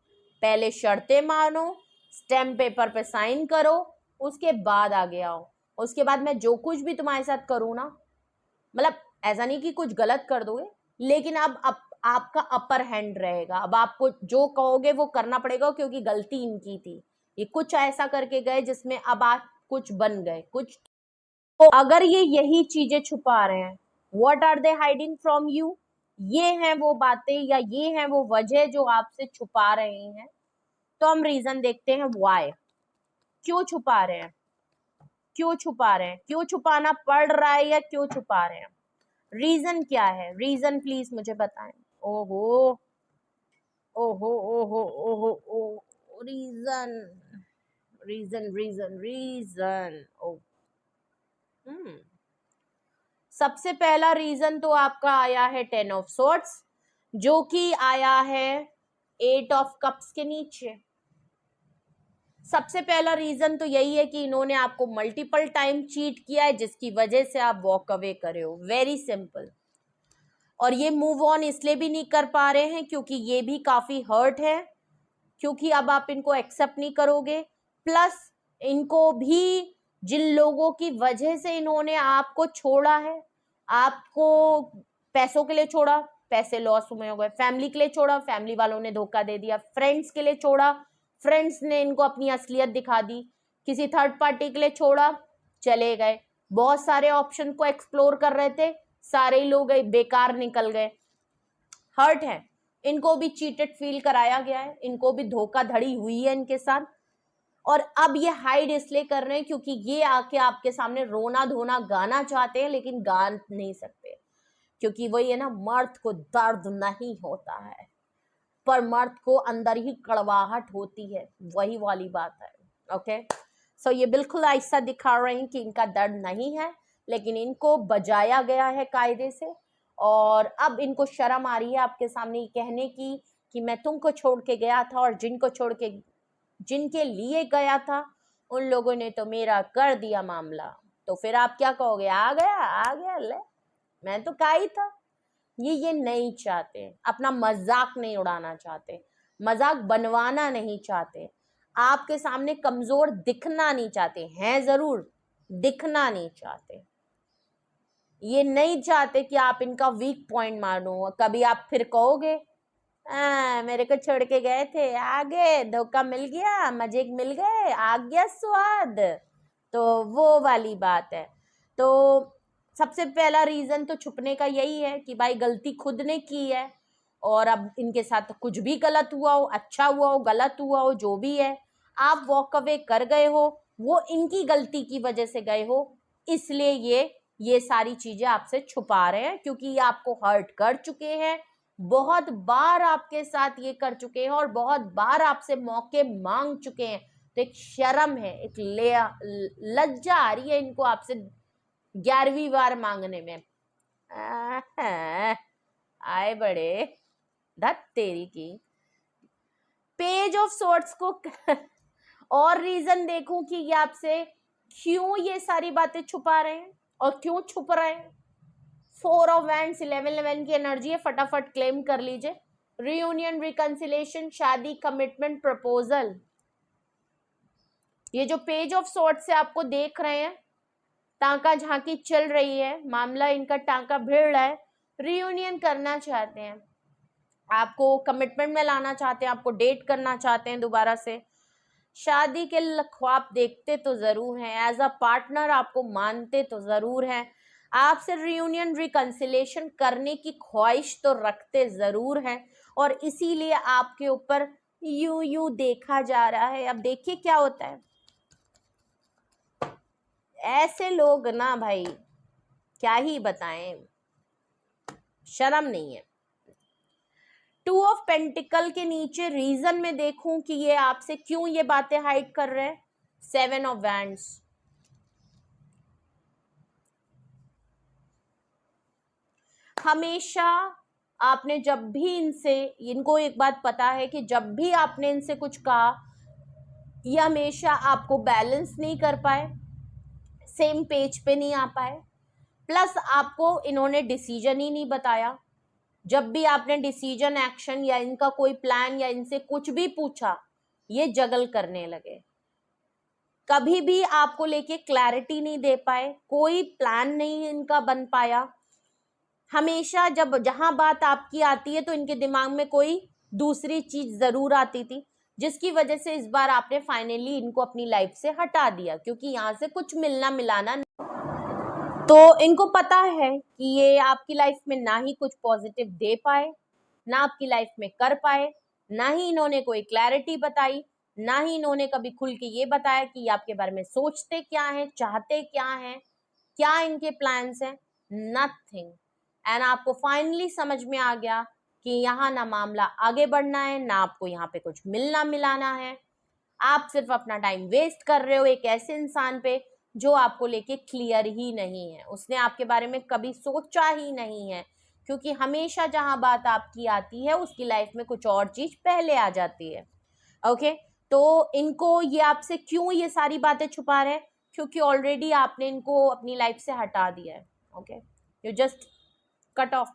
पहले शर्तें मानो, स्टैम्प पेपर पे साइन करो, उसके बाद आगे आओ। उसके बाद मैं जो कुछ भी तुम्हारे साथ करूँ ना, मतलब ऐसा नहीं कि कुछ गलत कर दोगे, लेकिन अब आपका अपर हैंड रहेगा, अब आपको जो कहोगे वो करना पड़ेगा क्योंकि गलती इनकी थी, ये कुछ ऐसा करके गए जिसमें अब आप कुछ बन गए कुछ। तो अगर ये यही चीजें छुपा रहे हैं, what are they hiding from you, ये हैं वो बातें या ये हैं वो वजह जो आपसे छुपा रहे हैं। तो हम रीजन देखते हैं, व्हाई, क्यों छुपा रहे हैं, क्यों छुपा रहे हैं, क्यों छुपाना पड़ रहा है या क्यों छुपा रहे हैं, रीजन क्या है, रीजन प्लीज मुझे बताएं। ओहो ओहो ओहो ओहो ओ रीजन रीजन रीजन रीजन ओ सबसे पहला रीजन तो आपका आया है 10 ऑफ सॉर्ड्स, जो कि आया है 8 ऑफ कप्स के नीचे। सबसे पहला रीजन तो यही है कि इन्होंने आपको मल्टीपल टाइम चीट किया है जिसकी वजह से आप वॉक अवे करे हो, वेरी सिंपल। और ये मूव ऑन इसलिए भी नहीं कर पा रहे हैं क्योंकि ये भी काफी हर्ट है, क्योंकि अब आप इनको एक्सेप्ट नहीं करोगे, प्लस इनको भी जिन लोगों की वजह से इन्होंने आपको छोड़ा है, आपको पैसों के लिए छोड़ा, पैसे लॉस हुए हो गए, फैमिली के लिए छोड़ा, फैमिली वालों ने धोखा दे दिया, फ्रेंड्स के लिए छोड़ा, फ्रेंड्स ने इनको अपनी असलियत दिखा दी, किसी थर्ड पार्टी के लिए छोड़ा, चले गए, बहुत सारे ऑप्शन को एक्सप्लोर कर रहे थे, सारे लोग बेकार निकल गए, हर्ट है, इनको भी चीटेड फील कराया गया है, इनको भी धोखाधड़ी हुई है इनके साथ। और अब ये हाइड इसलिए कर रहे हैं क्योंकि ये आके आपके सामने रोना धोना गाना चाहते हैं लेकिन गा नहीं सकते, क्योंकि वही है ना, मर्द को दर्द नहीं होता है पर मर्द को अंदर ही कड़वाहट होती है, वही वाली बात है, ओके। सो ये बिल्कुल ऐसा दिखा रहे हैं कि इनका दर्द नहीं है लेकिन इनको बजाया गया है कायदे से और अब इनको शर्म आ रही है आपके सामने ये कहने की कि मैं तुमको छोड़ के गया था और जिनके लिए गया था उन लोगों ने तो मेरा कर दिया मामला। तो फिर आप क्या कहोगे? आ गया ले, मैं तो कहा ही था। ये नहीं चाहते, अपना मजाक नहीं उड़ाना चाहते, मजाक बनवाना नहीं चाहते, आपके सामने कमजोर दिखना नहीं चाहते हैं, जरूर दिखना नहीं चाहते। ये नहीं चाहते कि आप इनका वीक पॉइंट मानो। कभी आप फिर कहोगे मेरे को छोड़ के गए थे, आगे धोखा मिल गया, मजे मिल गए, आ गया स्वाद। तो वो वाली बात है। तो सबसे पहला रीजन तो छुपने का यही है कि भाई गलती खुद ने की है और अब इनके साथ कुछ भी गलत हुआ हो, अच्छा हुआ हो, गलत हुआ हो, जो भी है, आप वॉक अवे कर गए हो, वो इनकी गलती की वजह से गए हो, इसलिए ये सारी चीजें आपसे छुपा रहे हैं, क्योंकि ये आपको हर्ट कर चुके हैं, बहुत बार आपके साथ ये कर चुके हैं और बहुत बार आपसे मौके मांग चुके हैं। तो एक शर्म है, एक लज्जा आ रही है इनको आपसे 11वीं बार मांगने में। आए बड़े धत तेरी की। पेज ऑफ सोर्ट्स को और रीजन देखूं कि ये आपसे क्यों ये सारी बातें छुपा रहे हैं और क्यों छुप रहे हैं। 4 ऑफ वैंड्स 11 की एनर्जी है, फटाफट क्लेम कर लीजिए। रियूनियन, रिकंसिलेशन, शादी, कमिटमेंट, प्रपोजल। ये जो पेज ऑफ सोर्ट्स से आपको देख रहे हैं, टांका झांकी चल रही है, मामला इनका टांका भिड़ रहा है, रियूनियन करना चाहते हैं, आपको कमिटमेंट में लाना चाहते हैं, आपको डेट करना चाहते हैं दोबारा से, शादी के ख्वाब देखते तो जरूर हैं, एज अ पार्टनर आपको मानते तो जरूर हैं, आपसे रियूनियन, रिकंसिलेशन करने की ख्वाहिश तो रखते जरूर हैं, और इसीलिए आपके ऊपर यूं देखा जा रहा है। अब देखिए क्या होता है। ऐसे लोग ना भाई क्या ही बताएं, शर्म नहीं है। 2 ऑफ पेंटिकल के नीचे रीजन में देखूं कि ये आपसे क्यों ये बातें हाइड कर रहे हैं। 7 ऑफ वैंड्स। हमेशा आपने जब भी इनको एक बात पता है कि जब भी आपने इनसे कुछ कहा, ये हमेशा आपको बैलेंस नहीं कर पाए, सेम पेज पे नहीं आ पाए, प्लस आपको इन्होंने डिसीजन ही नहीं बताया। जब भी आपने डिसीजन, एक्शन या इनका कोई प्लान या इनसे कुछ भी पूछा, ये जगल करने लगे, कभी भी आपको लेके क्लैरिटी नहीं दे पाए, कोई प्लान नहीं इनका बन पाया। हमेशा जहां बात आपकी आती है तो इनके दिमाग में कोई दूसरी चीज जरूर आती थी, जिसकी वजह से इस बार आपने फाइनली इनको अपनी लाइफ से हटा दिया, क्योंकि यहाँ से कुछ मिलना मिलाना। तो इनको पता है कि ये आपकी लाइफ में ना ही कुछ पॉजिटिव दे पाए, ना आपकी लाइफ में कर पाए, ना ही इन्होंने कोई क्लैरिटी बताई, ना ही इन्होंने कभी खुल के ये बताया कि आपके बारे में सोचते क्या हैं, चाहते क्या हैं, क्या इनके प्लान्स हैं, नथिंग। एंड आपको फाइनली समझ में आ गया कि यहाँ ना मामला आगे बढ़ना है, ना आपको यहाँ पे कुछ मिलना मिलाना है। आप सिर्फ अपना टाइम वेस्ट कर रहे हो एक ऐसे इंसान पे जो आपको लेके क्लियर ही नहीं है, उसने आपके बारे में कभी सोचा ही नहीं है, क्योंकि हमेशा जहां बात आपकी आती है उसकी लाइफ में कुछ और चीज पहले आ जाती है। ओके, तो इनको ये आपसे क्यों ये सारी बातें छुपा रहे हैं, क्योंकि ऑलरेडी आपने इनको अपनी लाइफ से हटा दिया है। Okay, you just cut off.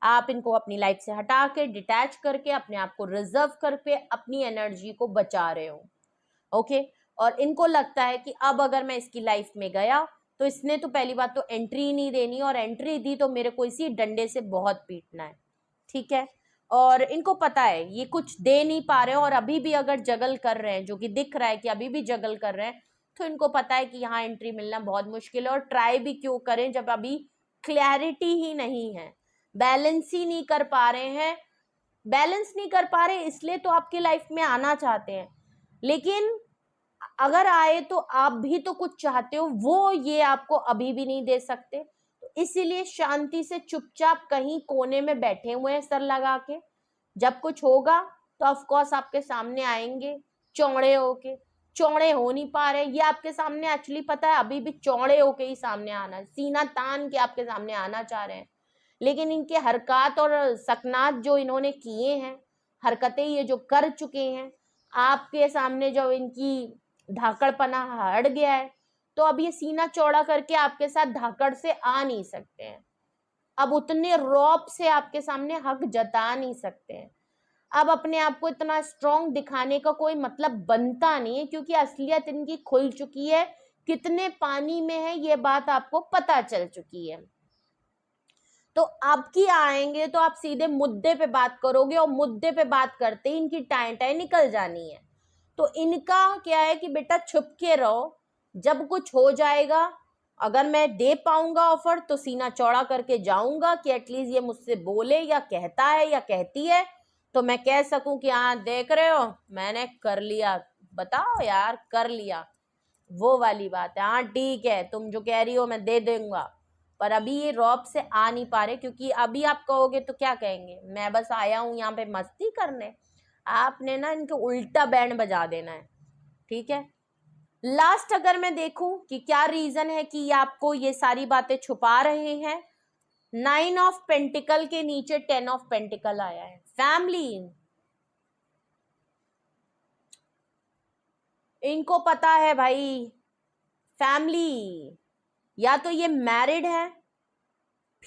आप इनको अपनी लाइफ से हटा के, डिटैच करके, अपने आप को रिजर्व करके अपनी एनर्जी को बचा रहे हो। ओके, और इनको लगता है कि अब अगर मैं इसकी लाइफ में गया तो इसने तो पहली बात तो एंट्री ही नहीं देनी, और एंट्री दी तो मेरे को इसी डंडे से बहुत पीटना है। ठीक है, और इनको पता है ये कुछ दे नहीं पा रहे हैं, और अभी भी अगर जगल कर रहे हैं, जो कि दिख रहा है कि अभी भी जगल कर रहे हैं, तो इनको पता है कि यहाँ एंट्री मिलना बहुत मुश्किल है, और ट्राई भी क्यों करें जब अभी क्लैरिटी ही नहीं है, बैलेंस ही नहीं कर पा रहे हैं। बैलेंस नहीं कर पा रहे इसलिए तो आपकी लाइफ में आना चाहते हैं, लेकिन अगर आए तो आप भी तो कुछ चाहते हो, वो ये आपको अभी भी नहीं दे सकते। तो इसीलिए शांति से चुपचाप कहीं कोने में बैठे हुए हैं सर लगा के। जब कुछ होगा तो ऑफ कोर्स आपके सामने आएंगे चौड़े होके, चौड़े हो नहीं पा रहे, ये आपके सामने एक्चुअली पता है अभी भी चौड़े होके ही सामने आना, सीना तान के आपके सामने आना चाह रहे हैं, लेकिन इनके हरकत और सकनात जो इन्होंने किए हैं, हरकतें ये जो कर चुके हैं, आपके सामने जो इनकी धाकड़पना हट गया है, तो अब ये सीना चौड़ा करके आपके साथ धाकड़ से आ नहीं सकते हैं, अब उतने रौब से आपके सामने हक जता नहीं सकते हैं, अब अपने आप को इतना स्ट्रॉन्ग दिखाने का कोई मतलब बनता नहीं है, क्योंकि असलियत इनकी खुल चुकी है, कितने पानी में है ये बात आपको पता चल चुकी है। तो अब की आएंगे तो आप सीधे मुद्दे पे बात करोगे, और मुद्दे पे बात करते ही इनकी टाई टाई निकल जानी है। तो इनका क्या है कि बेटा छुप के रहो, जब कुछ हो जाएगा, अगर मैं दे पाऊंगा ऑफर तो सीना चौड़ा करके जाऊंगा कि एटलीस्ट ये मुझसे बोले या कहता है या कहती है, तो मैं कह सकूं कि हाँ देख रहे हो मैंने कर लिया, बताओ यार कर लिया, वो वाली बात है। हाँ ठीक है, तुम जो कह रही हो मैं दे दूंगा, पर अभी ये रौब से आ नहीं पा रहे, क्योंकि अभी आप कहोगे तो क्या कहेंगे, मैं बस आया हूं यहाँ पे मस्ती करने, आपने ना इनके उल्टा बैंड बजा देना है, ठीक है। लास्ट अगर मैं देखूं कि क्या रीजन है कि ये आपको ये सारी बातें छुपा रहे हैं, 9 ऑफ पेंटिकल के नीचे 10 ऑफ पेंटिकल आया है, फैमिली। इनको पता है भाई, फैमिली, या तो ये मैरिड है,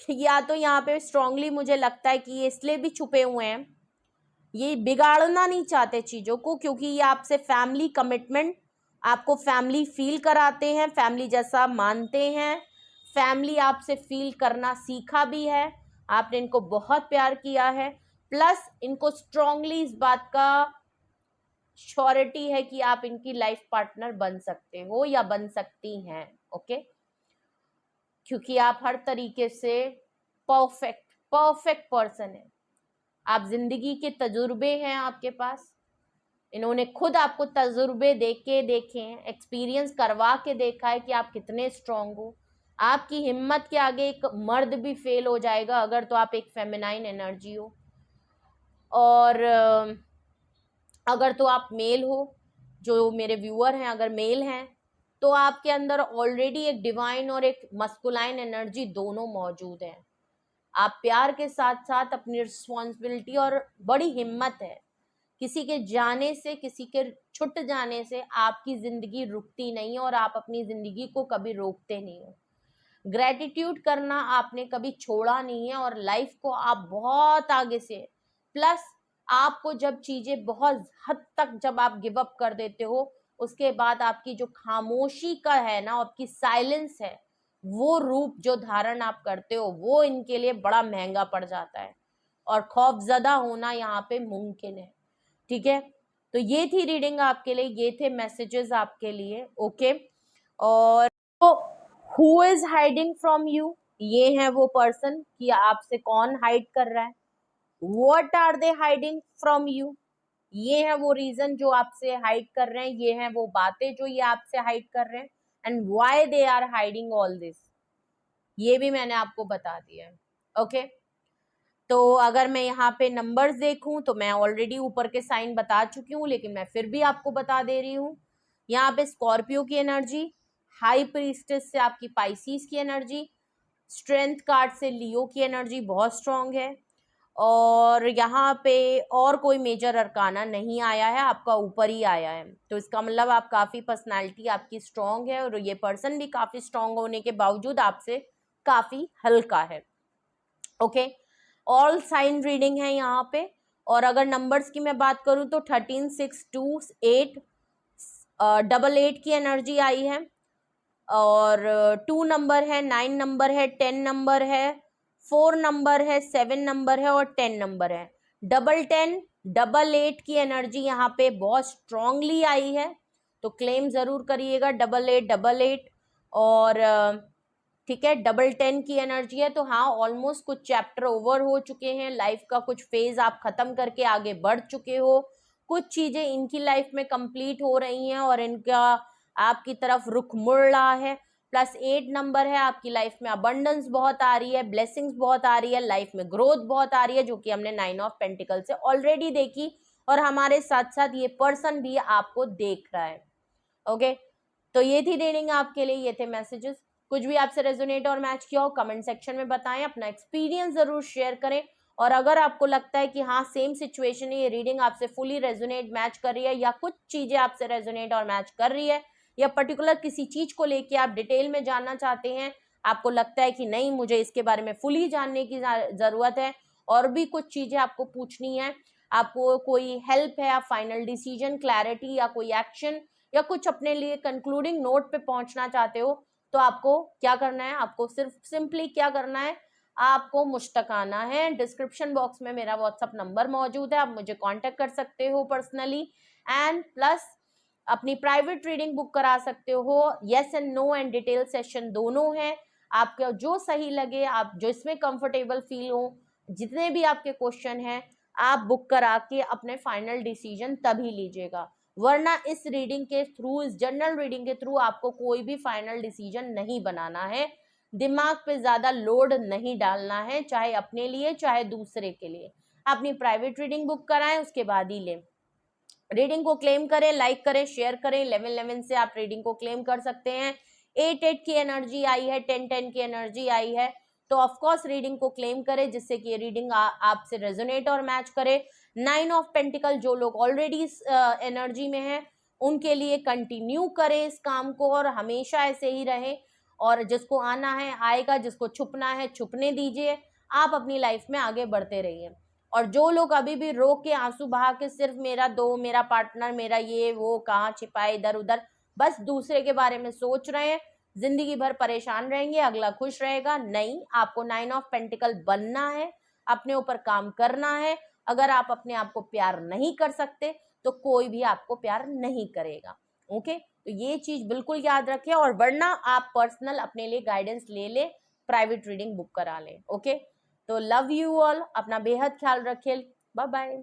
या तो यहाँ पे स्ट्रांगली मुझे लगता है कि ये इसलिए भी छुपे हुए हैं, ये बिगाड़ना नहीं चाहते चीजों को, क्योंकि ये आपसे फैमिली कमिटमेंट, आपको फैमिली फील कराते हैं, फैमिली जैसा मानते हैं, फैमिली आपसे फील करना सीखा भी है, आपने इनको बहुत प्यार किया है, प्लस इनको स्ट्रांगली इस बात का श्योरिटी है कि आप इनकी लाइफ पार्टनर बन सकते हो या बन सकती हैं, ओके, क्योंकि आप हर तरीके से परफेक्ट पर्सन है, आप जिंदगी के तजुर्बे हैं आपके पास, इन्होंने खुद आपको तजुर्बे देखे हैं, एक्सपीरियंस करवा के देखा है कि आप कितने स्ट्रांग हो, आपकी हिम्मत के आगे एक मर्द भी फेल हो जाएगा अगर, तो आप एक फेमिनाइन एनर्जी हो, और अगर तो आप मेल हो, जो मेरे व्यूअर हैं अगर मेल हैं, तो आपके अंदर ऑलरेडी एक डिवाइन और एक मस्कुलाइन एनर्जी दोनों मौजूद है, आप प्यार के साथ साथ अपनी रिस्पॉन्सिबिलिटी और बड़ी हिम्मत है, किसी के जाने से, किसी के छूट जाने से आपकी जिंदगी रुकती नहीं है, और आप अपनी जिंदगी को कभी रोकते नहीं हो, ग्रेटिट्यूड करना आपने कभी छोड़ा नहीं है, और लाइफ को आप बहुत आगे से, प्लस आपको जब चीजें बहुत हद तक जब आप गिव अप कर देते हो, उसके बाद आपकी जो खामोशी का है ना, आपकी साइलेंस है, वो रूप जो धारण आप करते हो वो इनके लिए बड़ा महंगा पड़ जाता है, और खौफजदा होना यहाँ पे मुमकिन है, ठीक है। तो ये थी रीडिंग आपके लिए, ये थे मैसेजेस आपके लिए, ओके। और तो who is hiding from you, ये है वो पर्सन कि आपसे कौन हाइड कर रहा है, what are they hiding from you, ये है वो रीजन जो आपसे हाइड कर रहे हैं, ये है वो बातें जो ये आपसे हाइड कर रहे हैं, and why they are hiding all this, ये भी मैंने आपको बता दिया है, ओके। तो अगर मैं यहाँ पे नंबर्स देखूं तो मैं ऑलरेडी ऊपर के साइन बता चुकी हूँ, लेकिन मैं फिर भी आपको बता दे रही हूँ, यहाँ पे स्कॉर्पियो की एनर्जी, हाई प्रीस्टेस से आपकी पाइसिस की एनर्जी, स्ट्रेंथ कार्ड से लियो की एनर्जी बहुत स्ट्रांग है, और यहाँ पे और कोई मेजर अरकाना नहीं आया है, आपका ऊपर ही आया है, तो इसका मतलब आप काफ़ी पर्सनालिटी आपकी स्ट्रांग है, और ये पर्सन भी काफ़ी स्ट्रांग होने के बावजूद आपसे काफ़ी हल्का है, ओके। ऑल साइन रीडिंग है यहाँ पे, और अगर नंबर्स की मैं बात करूँ तो 13, 6, 2, 8, 88 की एनर्जी आई है, और 2 नंबर है, 9 नंबर है, 10 नंबर है, 4 नंबर है, 7 नंबर है, और 10 नंबर है, 10, 88 की एनर्जी यहाँ पे बहुत स्ट्रांगली आई है, तो क्लेम जरूर करिएगा 8888, और ठीक है 10 की एनर्जी है, तो हाँ ऑलमोस्ट कुछ चैप्टर ओवर हो चुके हैं, लाइफ का कुछ फेज आप खत्म करके आगे बढ़ चुके हो, कुछ चीजें इनकी लाइफ में कंप्लीट हो रही हैं और इनका आपकी तरफ रुख मुड़ रहा है, प्लस 8 नंबर है, आपकी लाइफ में अबंडेंस बहुत आ रही है, ब्लेसिंग्स बहुत आ रही है, लाइफ में ग्रोथ बहुत आ रही है, जो कि हमने 9 ऑफ पेंटिकल से ऑलरेडी देखी, और हमारे साथ साथ ये पर्सन भी आपको देख रहा है, ओके, तो ये थी रीडिंग आपके लिए, ये थे मैसेजेस। कुछ भी आपसे रेजोनेट और मैच किया हो कमेंट सेक्शन में बताएं, अपना एक्सपीरियंस जरूर शेयर करें। और अगर आपको लगता है कि हाँ सेम सिचुएशन है, ये रीडिंग आपसे फुली रेजोनेट मैच कर रही है, या कुछ चीजें आपसे रेजोनेट और मैच कर रही है, या पर्टिकुलर किसी चीज को लेके आप डिटेल में जानना चाहते हैं, आपको लगता है कि नहीं मुझे इसके बारे में फुली जानने की जरूरत है, और भी कुछ चीजें आपको पूछनी है, आपको कोई हेल्प है, आप फाइनल डिसीजन, क्लैरिटी या कोई एक्शन या कुछ अपने लिए कंक्लूडिंग नोट पे पहुंचना चाहते हो, तो आपको क्या करना है, आपको सिर्फ सिंपली क्या करना है, आपको मुझ तक आना है। डिस्क्रिप्शन बॉक्स में मेरा व्हाट्सअप नंबर मौजूद है, आप मुझे कांटेक्ट कर सकते हो पर्सनली, एंड प्लस अपनी प्राइवेट रीडिंग बुक करा सकते हो। Yes and no and detail session दोनों है, आपको जो सही लगे, आप जो इसमें कंफर्टेबल फील हो, जितने भी आपके क्वेश्चन हैं आप बुक करा के अपने फाइनल डिसीजन तभी लीजिएगा, वरना इस रीडिंग के थ्रू, इस जनरल रीडिंग के थ्रू आपको कोई भी फाइनल डिसीजन नहीं बनाना है, दिमाग पे ज्यादा लोड नहीं डालना है, चाहे अपने लिए चाहे दूसरे के लिए। अपनी प्राइवेट रीडिंग बुक कराएं, उसके बाद ही लें। रीडिंग को क्लेम करें, लाइक करें, शेयर करें। 11 से आप रीडिंग को क्लेम कर सकते हैं। 8 की एनर्जी आई है, 10 की एनर्जी आई है, तो ऑफकोर्स रीडिंग को क्लेम करें, जिससे कि ये रीडिंग आपसे रेजोनेट और मैच करे। 9 ऑफ पेंटिकल जो लोग ऑलरेडी एनर्जी में है उनके लिए कंटिन्यू करें इस काम को, और हमेशा ऐसे ही रहे, और जिसको आना है आएगा, जिसको छुपना है छुपने दीजिए, आप अपनी लाइफ में आगे बढ़ते रहिए। और जो लोग अभी भी रो के आंसू बहा के सिर्फ मेरा दो, मेरा पार्टनर, मेरा ये वो, कहाँ छिपाए इधर उधर, बस दूसरे के बारे में सोच रहे हैं, जिंदगी भर परेशान रहेंगे, अगला खुश रहेगा, नहीं, आपको 9 ऑफ पेंटिकल बनना है, अपने ऊपर काम करना है। अगर आप अपने आप को प्यार नहीं कर सकते तो कोई भी आपको प्यार नहीं करेगा। ओके, तो ये चीज बिल्कुल याद रखें, और वरना आप पर्सनल अपने लिए गाइडेंस ले ले, प्राइवेट रीडिंग बुक करा ले। ओके, तो लव यू ऑल, अपना बेहद ख्याल रखिए, बाय बाय।